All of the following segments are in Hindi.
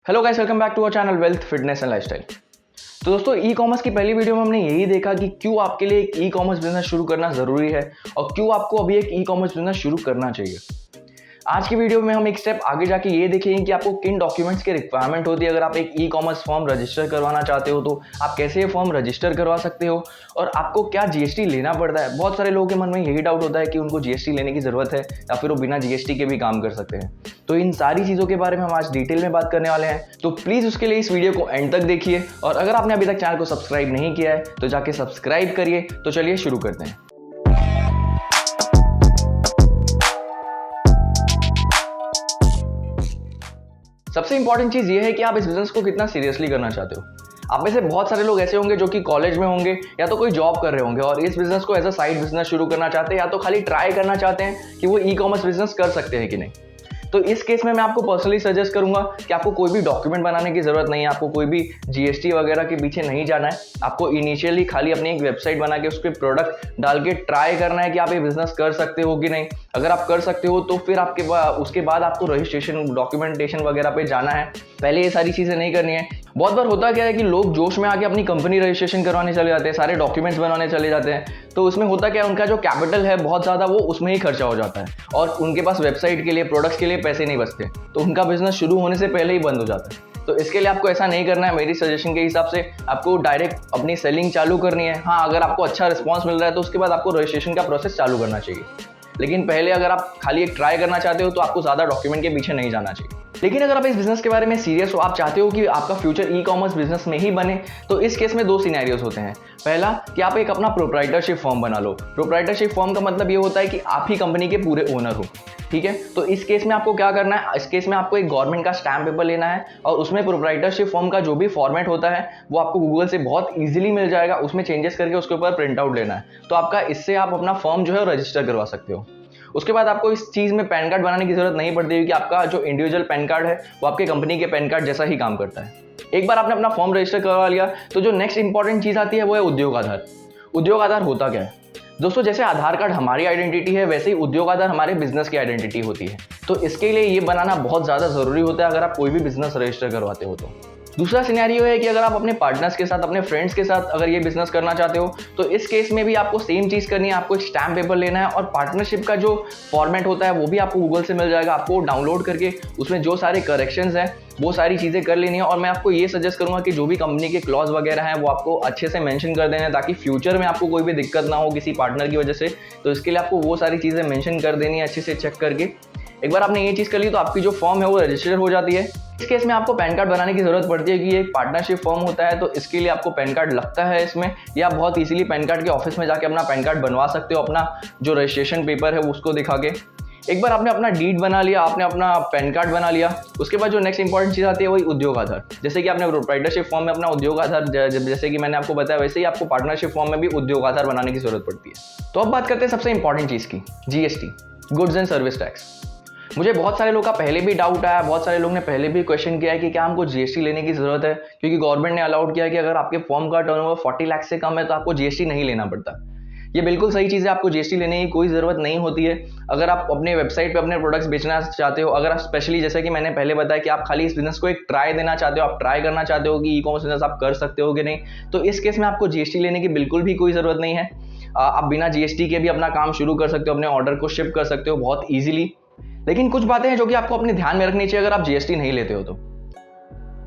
Hello guys, welcome back to our channel wealth fitness and lifestyle. तो दोस्तों, ई कॉमर्स की पहली वीडियो में हमने यही देखा कि क्यों आपके लिए एक ई कॉमर्स बिजनेस शुरू करना जरूरी है और क्यों आपको अभी एक ई कॉमर्स बिजनेस शुरू करना चाहिए। आज की वीडियो में हम एक स्टेप आगे जाके ये देखेंगे कि आपको किन डॉक्यूमेंट्स की रिक्वायरमेंट होती है अगर आप एक ई कॉमर्स फॉर्म रजिस्टर करवाना चाहते हो, तो आप कैसे ये फॉर्म रजिस्टर करवा सकते हो और आपको क्या जीएसटी लेना पड़ता है। बहुत सारे लोगों के मन में यही डाउट होता है कि उनको जीएसटी लेने की जरूरत है या फिर वो बिना जीएसटी के भी काम कर सकते हैं। तो इन सारी चीज़ों के बारे में हम आज डिटेल में बात करने वाले हैं, तो प्लीज़ उसके लिए इस वीडियो को एंड तक देखिए और अगर आपने अभी तक चैनल को सब्सक्राइब नहीं किया है तो जाके सब्सक्राइब करिए। तो चलिए शुरू करते हैं। सबसे इंपॉर्टेंट चीज़ ये है कि आप इस बिजनेस को कितना सीरियसली करना चाहते हो। आप में से बहुत सारे लोग ऐसे होंगे जो कि कॉलेज में होंगे या तो कोई जॉब कर रहे होंगे और इस बिजनेस को एज अ साइड बिजनेस शुरू करना चाहते हैं या तो खाली ट्राई करना चाहते हैं कि वो ई कॉमर्स बिजनेस कर सकते हैं कि नहीं। तो इस केस में मैं आपको पर्सनली सजेस्ट करूंगा कि आपको कोई भी डॉक्यूमेंट बनाने की जरूरत नहीं है, आपको कोई भी जीएसटी वगैरह के पीछे नहीं जाना है। आपको इनिशियली खाली अपनी एक वेबसाइट बना के उस पर प्रोडक्ट डाल के ट्राई करना है कि आप ये बिजनेस कर सकते हो कि नहीं। अगर आप कर सकते हो तो फिर आपके उसके बाद आपको रजिस्ट्रेशन डॉक्यूमेंटेशन वगैरह पे जाना है। पहले ये सारी चीज़ें नहीं करनी है। बहुत बार होता क्या है कि लोग जोश में आके अपनी कंपनी रजिस्ट्रेशन करवाने चले जाते हैं, सारे डॉक्यूमेंट्स बनाने चले जाते हैं। तो उसमें होता क्या है, उनका जो कैपिटल है बहुत ज़्यादा वो उसमें ही खर्चा हो जाता है और उनके पास वेबसाइट के लिए प्रोडक्ट्स के लिए पैसे नहीं बचते, तो उनका बिजनेस शुरू होने से पहले ही बंद हो जाता है। तो इसके लिए आपको ऐसा नहीं करना है। मेरी सजेशन के हिसाब से आपको डायरेक्ट अपनी सेलिंग चालू करनी है। हाँ, अगर आपको अच्छा रिस्पॉन्स मिल रहा है तो उसके बाद आपको रजिस्ट्रेशन का प्रोसेस चालू करना चाहिए, लेकिन पहले अगर आप खाली एक ट्राई करना चाहते हो तो आपको ज़्यादा डॉक्यूमेंट के पीछे नहीं जाना चाहिए। लेकिन अगर आप इस बिजनेस के बारे में सीरियस हो, आप चाहते हो कि आपका फ्यूचर ई कॉमर्स बिजनेस में ही बने, तो इस केस में दो सिनेरियोज होते हैं। पहला कि आप एक अपना प्रोप्राइटरशिप फॉर्म बना लो। प्रोप्राइटरशिप फॉर्म का मतलब ये होता है कि आप ही कंपनी के पूरे ओनर हो, ठीक है। तो इस केस में आपको क्या करना है, इस केस में आपको एक गवर्नमेंट का स्टैम्प पेपर लेना है और उसमें प्रोप्राइटरशिप फॉर्म का जो भी फॉर्मेट होता है वो आपको गूगल से बहुत ईजिली मिल जाएगा। उसमें चेंजेस करके उसके ऊपर प्रिंट आउट लेना है, तो आपका इससे आप अपना फॉर्म जो है रजिस्टर करवा सकते हो। उसके बाद आपको इस चीज़ में पैन कार्ड बनाने की जरूरत नहीं पड़ती, क्योंकि आपका जो इंडिविजुअल पैन कार्ड है वो आपके कंपनी के पैन कार्ड जैसा ही काम करता है। एक बार आपने अपना फॉर्म रजिस्टर करवा लिया तो जो नेक्स्ट इंपॉर्टेंट चीज़ आती है वो है उद्योग आधार। उद्योग आधार होता क्या है दोस्तों? जैसे आधार कार्ड हमारी आइडेंटिटी है, वैसे ही उद्योग आधार हमारे बिजनेस की आइडेंटिटी होती है। तो इसके लिए ये बनाना बहुत ज़्यादा ज़रूरी होता है अगर आप कोई भी बिजनेस रजिस्टर करवाते हो तो। दूसरा सिनेरियो है कि अगर आप अपने पार्टनर्स के साथ, अपने फ्रेंड्स के साथ अगर ये बिजनेस करना चाहते हो तो इस केस में भी आपको सेम चीज़ करनी है। आपको एक स्टैम्प पेपर लेना है और पार्टनरशिप का जो फॉर्मेट होता है वो भी आपको गूगल से मिल जाएगा। आपको डाउनलोड करके उसमें जो सारे करेक्शंस हैं वो सारी चीज़ें कर लेनी है। और मैं आपको ये सजेस्ट करूंगा कि जो भी कंपनी के क्लॉज वगैरह हैं वो आपको अच्छे से मेंशन कर देना है, ताकि फ्यूचर में आपको कोई भी दिक्कत ना हो किसी पार्टनर की वजह से। तो इसके लिए आपको वो सारी चीज़ें मेंशन कर देनी है अच्छे से चेक करके। एक बार आपने ये चीज़ कर ली तो आपकी जो फॉर्म है वो रजिस्टर हो जाती है। इस केस में आपको पैन कार्ड बनाने की जरूरत पड़ती है कि ये एक पार्टनरशिप फॉर्म होता है, तो इसके लिए आपको पैन कार्ड लगता है इसमें, या आप बहुत इजीली पैन कार्ड के ऑफिस में जाके अपना पैन कार्ड बनवा सकते हो, अपना जो रजिस्ट्रेशन पेपर है उसको दिखा के। एक बार आपने अपना डीड बना लिया, आपने अपना पैन कार्ड बना लिया, उसके बाद जो नेक्स्ट इंपॉर्टेंट चीज़ आती है वही उद्योग आधार। जैसे कि आपने प्रोप्राइटरशिप फॉर्म में अपना उद्योग आधार, जैसे कि मैंने आपको बताया, वैसे ही आपको पार्टनरशिप फॉर्म में भी उद्योग आधार बनाने की जरूरत पड़ती है। तो अब बात करते हैं सबसे इंपॉर्टेंट चीज़ की, GST, goods and service tax. मुझे बहुत सारे लोग का पहले भी डाउट आया, बहुत सारे लोग ने पहले भी क्वेश्चन किया है कि क्या हमको जीएसटी लेने की जरूरत है, क्योंकि गवर्नमेंट ने अलाउड किया है कि अगर आपके फॉर्म का टर्नओवर 40 लाख से कम है तो आपको जीएसटी नहीं लेना पड़ता। ये बिल्कुल सही चीज़ है, आपको जीएसटी लेने की कोई ज़रूरत नहीं होती है। अगर आप अपने वेबसाइट पे अपने प्रोडक्ट्स बेचना चाहते हो, अगर आप स्पेशली जैसे कि मैंने पहले बताया कि आप खाली इस बिजनेस को एक ट्राई देना चाहते हो, आप ट्राई करना चाहते हो कि ई कॉमर्स बिजनेस आप कर सकते हो कि नहीं, तो इस केस में आपको जीएसटी लेने की बिल्कुल भी कोई ज़रूरत नहीं है। आप बिना जीएसटी के भी अपना काम शुरू कर सकते हो, अपने ऑर्डर को शिप कर सकते हो बहुत ईजिली। लेकिन कुछ बातें हैं जो कि आपको अपने ध्यान में रखनी चाहिए अगर आप जीएसटी नहीं लेते हो तो।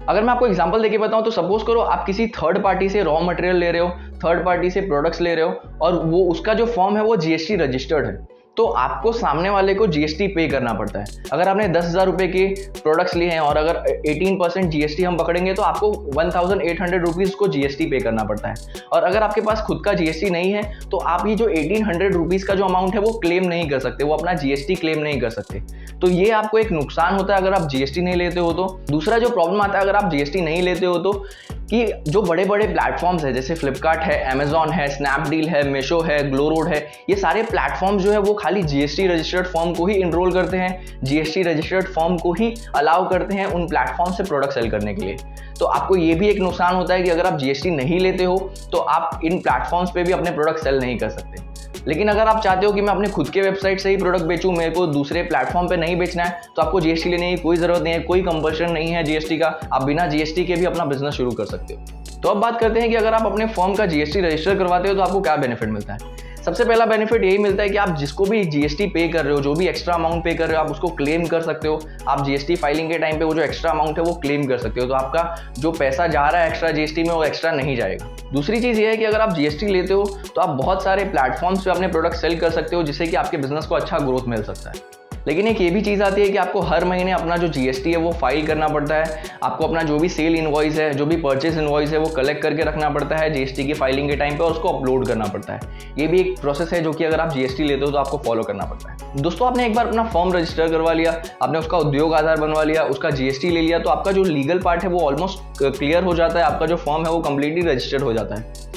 अगर मैं आपको एग्जांपल देके बताऊं तो सपोज करो आप किसी थर्ड पार्टी से रॉ मटेरियल ले रहे हो, थर्ड पार्टी से प्रोडक्ट्स ले रहे हो और वो उसका जो फॉर्म है वो जीएसटी रजिस्टर्ड है, तो आपको सामने वाले को जीएसटी पे करना पड़ता है। अगर आपने 10,000 रुपये के प्रोडक्ट्स लिए हैं और अगर 18% जीएसटी हम पकड़ेंगे तो आपको 1,800 रुपीज़ को जीएसटी पे करना पड़ता है। और अगर आपके पास खुद का जीएसटी नहीं है तो आप ये जो 1800 रुपीज़ का जो अमाउंट है वो क्लेम नहीं कर सकते, वो अपना जीएसटी क्लेम नहीं कर सकते। तो ये आपको एक नुकसान होता है अगर आप जीएसटी नहीं लेते हो तो। दूसरा जो प्रॉब्लम आता है अगर आप जीएसटी नहीं लेते हो तो, कि जो बड़े बड़े प्लेटफॉर्म्स है जैसे फ्लिपकार्ट है, अमेजॉन है, स्नैपडील है, मीशो है, ग्लोरोड है, ये सारे प्लेटफॉर्म्स जो है वो खाली जीएसटी रजिस्टर्ड फॉर्म को ही इनरोल करते हैं, जीएसटी रजिस्टर्ड फॉर्म को ही अलाउ करते हैं उन प्लेटफॉर्म से प्रोडक्ट सेल करने के लिए। तो आपको ये भी एक नुकसान होता है कि अगर आप जीएसटी नहीं लेते हो तो आप इन प्लेटफॉर्म्स पे भी अपने प्रोडक्ट सेल नहीं कर सकते। लेकिन अगर आप चाहते हो कि मैं अपने खुद के वेबसाइट से ही प्रोडक्ट बेचूं, मेरे को दूसरे प्लेटफॉर्म पे नहीं बेचना है, तो आपको जीएसटी लेने की कोई ज़रूरत नहीं है, कोई कंपल्शन नहीं है जीएसटी का। आप बिना जीएसटी के भी अपना बिजनेस शुरू कर सकते हो। तो अब बात करते हैं कि अगर आप अपने फर्म का जीएसटी रजिस्टर करवाते हो तो आपको क्या बेनिफिट मिलता है। सबसे पहला बेनिफिट यही मिलता है कि आप जिसको भी जीएसटी पे कर रहे हो, जो भी एक्स्ट्रा अमाउंट पे कर रहे हो, आप उसको क्लेम कर सकते हो। आप जीएसटी फाइलिंग के टाइम पे वो जो एक्स्ट्रा अमाउंट है वो क्लेम कर सकते हो, तो आपका जो पैसा जा रहा है एक्स्ट्रा जीएसटी में वो एक्स्ट्रा नहीं जाएगा। दूसरी चीज़ ये है कि अगर आप जीएसटी लेते हो तो आप बहुत सारे प्लेटफॉर्म्स पे अपने प्रोडक्ट सेल कर सकते हो, जिससे कि आपके बिजनेस को अच्छा ग्रोथ मिल सकता है। लेकिन एक ये भी चीज़ आती है कि आपको हर महीने अपना जो जीएसटी है वो फाइल करना पड़ता है। आपको अपना जो भी सेल इनवॉइस है, जो भी परचेस इनवॉइस है, वो कलेक्ट करके रखना पड़ता है जीएसटी की फाइलिंग के टाइम पे, और उसको अपलोड करना पड़ता है। ये भी एक प्रोसेस है जो कि अगर आप जीएसटी लेते हो तो आपको फॉलो करना पड़ता है। दोस्तों, आपने एक बार अपना फर्म रजिस्टर करवा लिया, आपने उसका उद्योग आधार बनवा लिया, उसका जीएसटी ले लिया, तो आपका जो लीगल पार्ट है वो ऑलमोस्ट क्लियर हो जाता है। आपका जो फर्म है वो कंप्लीटली रजिस्टर्ड हो जाता है।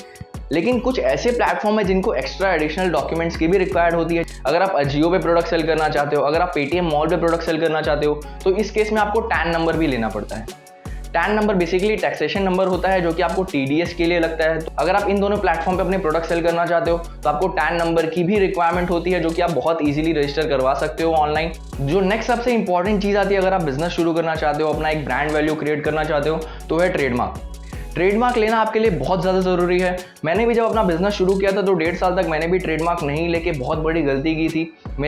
लेकिन कुछ ऐसे प्लेटफॉर्म है जिनको एक्स्ट्रा एडिशनल डॉक्यूमेंट्स की भी रिक्वायर्ड होती है। अगर आप अजियो पे प्रोडक्ट सेल करना चाहते हो, अगर आप पेटीएम मॉल पे प्रोडक्ट सेल करना चाहते हो, तो इस केस में आपको टैन नंबर भी लेना पड़ता है। Tan number basically taxation number होता है जो कि आपको टीडीएस के लिए लगता है। तो अगर आप इन दोनों प्लेटफॉर्म पे अपने प्रोडक्ट सेल करना चाहते हो तो आपको टैन नंबर की भी रिक्वायरमेंट होती है, जो कि आप बहुत इजीली रजिस्टर करवा सकते हो ऑनलाइन। जो नेक्स्ट सबसे इंपॉर्टेंट चीज़ आती है अगर आप बिजनेस शुरू करना चाहते हो, अपना एक ब्रांड वैल्यू क्रिएट करना चाहते हो, तो है ट्रेडमार्क। ट्रेडमार्क लेना आपके लिए बहुत ज़्यादा ज़रूरी है। मैंने भी जब अपना बिजनेस शुरू किया था तो 1.5 साल तक मैंने भी ट्रेडमार्क नहीं लेके बहुत बड़ी गलती की थी।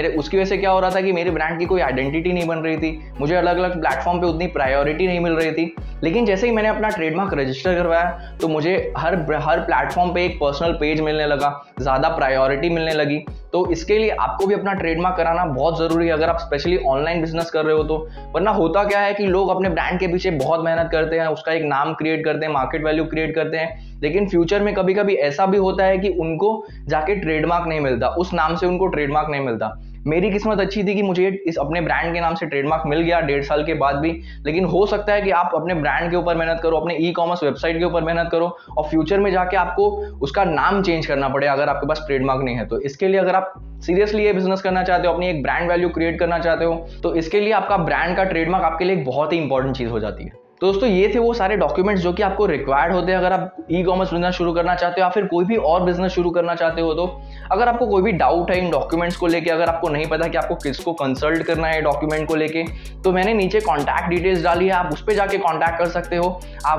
उसकी वजह से क्या हो रहा था कि मेरे ब्रांड की कोई आइडेंटिटी नहीं बन रही थी, मुझे अलग अलग प्लेटफॉर्म पे उतनी प्रायोरिटी नहीं मिल रही थी। लेकिन जैसे ही मैंने अपना ट्रेडमार्क रजिस्टर करवाया तो मुझे हर प्लेटफॉर्म पे एक पर्सनल पेज मिलने लगा, ज़्यादा प्रायोरिटी मिलने लगी। तो इसके लिए आपको भी अपना ट्रेडमार्क कराना बहुत ज़रूरी है अगर आप स्पेशली ऑनलाइन बिजनेस कर रहे हो तो। वरना होता क्या है कि लोग अपने ब्रांड के पीछे बहुत मेहनत करते हैं, उसका एक नाम क्रिएट करते हैं, मार्केट वैल्यू क्रिएट करते हैं, लेकिन फ्यूचर में कभी कभी ऐसा भी होता है कि उनको जाके ट्रेडमार्क नहीं मिलता, उस नाम से उनको ट्रेडमार्क नहीं मिलता। मेरी किस्मत अच्छी थी कि मुझे इस अपने ब्रांड के नाम से ट्रेडमार्क मिल गया 1.5 साल के बाद भी। लेकिन हो सकता है कि आप अपने ब्रांड के ऊपर मेहनत करो, अपने ई कॉमर्स वेबसाइट के ऊपर मेहनत करो, और फ्यूचर में जाके आपको उसका नाम चेंज करना पड़े अगर आपके पास ट्रेडमार्क नहीं है तो। इसके लिए अगर आप सीरियसली ये बिजनेस करना चाहते हो, अपनी एक ब्रांड वैल्यू क्रिएट करना चाहते हो, तो इसके लिए आपका ब्रांड का ट्रेडमार्क आपके लिए एक बहुत ही इंपॉर्टेंट चीज हो जाती है। तो दोस्तों, ये थे वो सारे डॉक्यूमेंट्स जो कि आपको रिक्वायर्ड होते हैं अगर आप ई कॉमर्स बिजनेस शुरू करना चाहते हो या फिर कोई भी और बिजनेस शुरू करना चाहते हो। तो अगर आपको कोई भी डाउट है इन डॉक्यूमेंट्स को लेके, अगर आपको नहीं पता कि आपको किसको कंसल्ट करना है डॉक्यूमेंट को लेके, तो मैंने नीचे कॉन्टैक्ट डिटेल्स डाली है, आप उस पर जाके कॉन्टैक्ट कर सकते हो।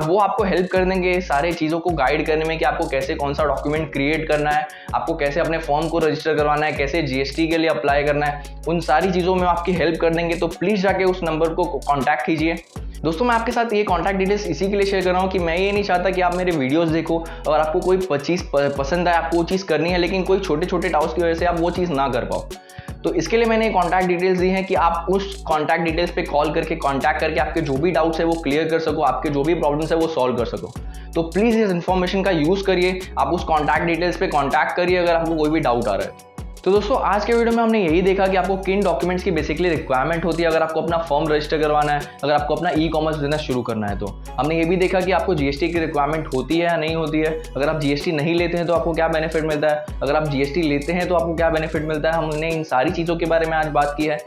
वो आपको हेल्प कर देंगे सारे चीज़ों को गाइड करने में कि आपको कैसे कौन सा डॉक्यूमेंट क्रिएट करना है, आपको कैसे अपने फॉर्म को रजिस्टर करवाना है, कैसे जीएसटी के लिए अप्लाई करना है, उन सारी चीज़ों में आपकी हेल्प कर देंगे। तो प्लीज़ जाके उस नंबर को कॉन्टैक्ट कीजिए। दोस्तों, मैं आपके साथ ये कॉन्टैक्ट डिटेल्स इसी के लिए शेयर कर रहा हूँ कि मैं ये नहीं चाहता कि आप मेरे वीडियोस देखो और आपको कोई चीज़ पसंद आए, आपको वो चीज़ करनी है, लेकिन कोई छोटे छोटे डाउट्स की वजह से आप वो चीज़ ना कर पाओ। तो इसके लिए मैंने कॉन्टैक्ट डिटेल्स दी हैं कि आप उस कॉन्टैक्ट डिटेल्स पे कॉल करके कॉन्टैक्ट करके आपके जो भी डाउट्स है वो क्लियर कर सको, आपके जो भी प्रॉब्लम्स है वो सॉल्व कर सको। तो प्लीज़ इस इन्फॉर्मेशन का यूज़ करिए, आप उस कॉन्टैक्ट डिटेल्स पे कॉन्टैक्ट करिए अगर आपको कोई भी डाउट आ रहा है। तो दोस्तों, आज के वीडियो में हमने यही देखा कि आपको किन डॉक्यूमेंट्स की बेसिकली रिक्वायरमेंट होती है अगर आपको अपना फर्म रजिस्टर करवाना है, अगर आपको अपना ई कॉमर्स बिजनेस शुरू करना है। तो हमने ये भी देखा कि आपको जीएसटी की रिक्वायरमेंट होती है या नहीं होती है, अगर आप जीएसटी नहीं लेते हैं तो आपको क्या बेनिफिट मिलता है, अगर आप जीएसटी लेते हैं तो आपको क्या बेनिफिट मिलता है। हमने इन सारी चीज़ों के बारे में आज बात की है।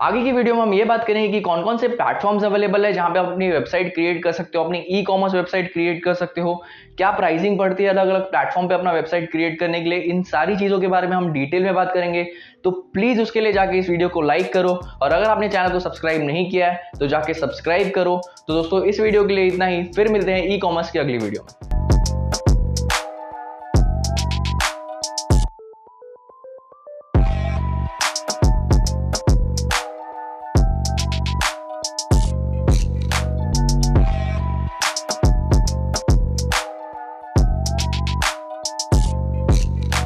आगे की वीडियो में हम ये बात करेंगे कि कौन कौन से प्लेटफॉर्म्स अवेलेबल है जहां पे आप अपनी वेबसाइट क्रिएट कर सकते हो, अपनी ई कॉमर्स वेबसाइट क्रिएट कर सकते हो, क्या प्राइसिंग पड़ती है अलग अलग प्लेटफॉर्म पे अपना वेबसाइट क्रिएट करने के लिए। इन सारी चीज़ों के बारे में हम डिटेल में बात करेंगे। तो प्लीज़ उसके लिए जाके इस वीडियो को लाइक करो, और अगर आपने चैनल को सब्सक्राइब नहीं किया है तो जाके सब्सक्राइब करो। तो दोस्तों, इस वीडियो के लिए इतना ही, फिर मिलते हैं ई कॉमर्स की अगली वीडियो में।